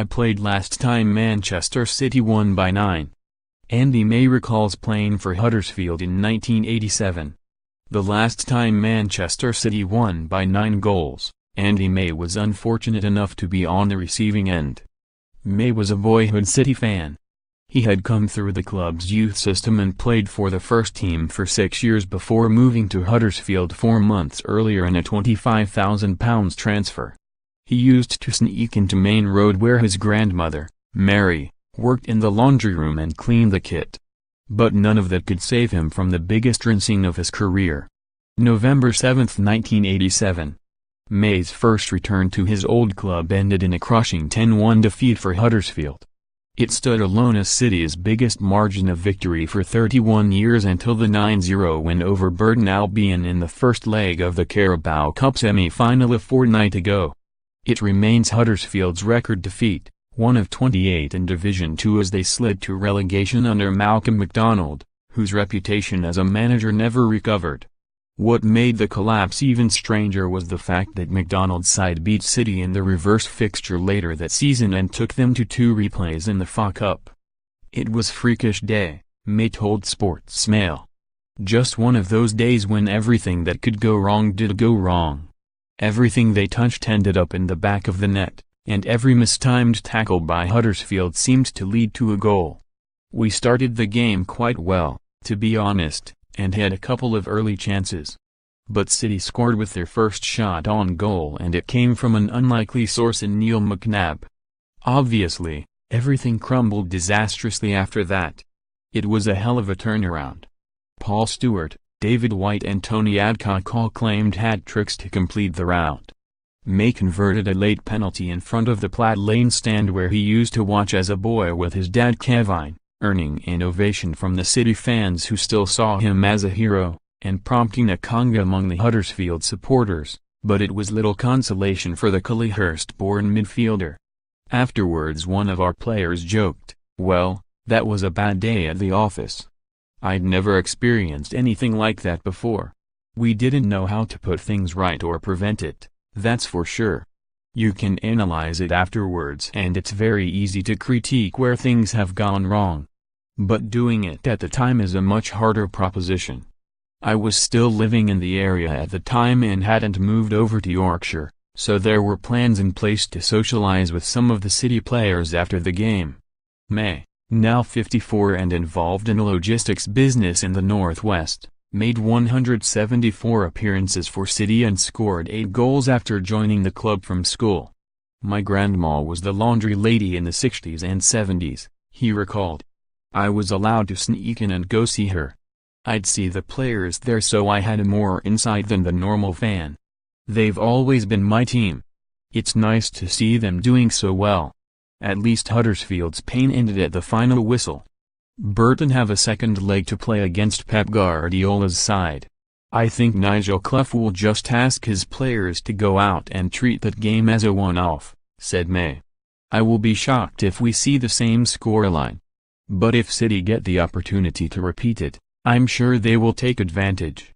I played last time Manchester City won by 9. Andy May recalls playing for Huddersfield in 1987. The last time Manchester City won by 9 goals, Andy May was unfortunate enough to be on the receiving end. May was a boyhood City fan. He had come through the club's youth system and played for the first team for 6 years before moving to Huddersfield 4 months earlier in a £25,000 transfer. He used to sneak into Maine Road where his grandmother, Mary, worked in the laundry room and cleaned the kit. But none of that could save him from the biggest rinsing of his career. November 7, 1987. May's first return to his old club ended in a crushing 10-1 defeat for Huddersfield. It stood alone as City's biggest margin of victory for 31 years until the 9-0 win over Burton Albion in the first leg of the Carabao Cup semi-final a fortnight ago. It remains Huddersfield's record defeat, one of 28 in Division 2 as they slid to relegation under Malcolm MacDonald, whose reputation as a manager never recovered. What made the collapse even stranger was the fact that MacDonald's side beat City in the reverse fixture later that season and took them to 2 replays in the FA Cup. It was freakish day, May told Sportsmail. Just one of those days when everything that could go wrong did go wrong. Everything they touched ended up in the back of the net, and every mistimed tackle by Huddersfield seemed to lead to a goal. We started the game quite well, to be honest, and had a couple of early chances. But City scored with their first shot on goal and it came from an unlikely source in Neil McNabb. Obviously, everything crumbled disastrously after that. It was a hell of a turnaround. Paul Stewart, David White and Tony Adcock all claimed hat-tricks to complete the rout. May converted a late penalty in front of the Platt Lane stand where he used to watch as a boy with his dad Kevin, earning an ovation from the City fans who still saw him as a hero, and prompting a conga among the Huddersfield supporters, but it was little consolation for the Collyhurst-born midfielder. Afterwards one of our players joked, "Well, that was a bad day at the office. I'd never experienced anything like that before. We didn't know how to put things right or prevent it, that's for sure. You can analyze it afterwards and it's very easy to critique where things have gone wrong. But doing it at the time is a much harder proposition. I was still living in the area at the time and hadn't moved over to Yorkshire, so there were plans in place to socialize with some of the City players after the game." May, now 54 and involved in a logistics business in the Northwest, made 174 appearances for City and scored 8 goals after joining the club from school. "My grandma was the laundry lady in the 60s and 70s, he recalled. I was allowed to sneak in and go see her. I'd see the players there so I had more insight than the normal fan. They've always been my team. It's nice to see them doing so well." At least Huddersfield's pain ended at the final whistle. Burton have a second leg to play against Pep Guardiola's side. "I think Nigel Clough will just ask his players to go out and treat that game as a one-off," said May. "I will be shocked if we see the same scoreline. But if City get the opportunity to repeat it, I'm sure they will take advantage."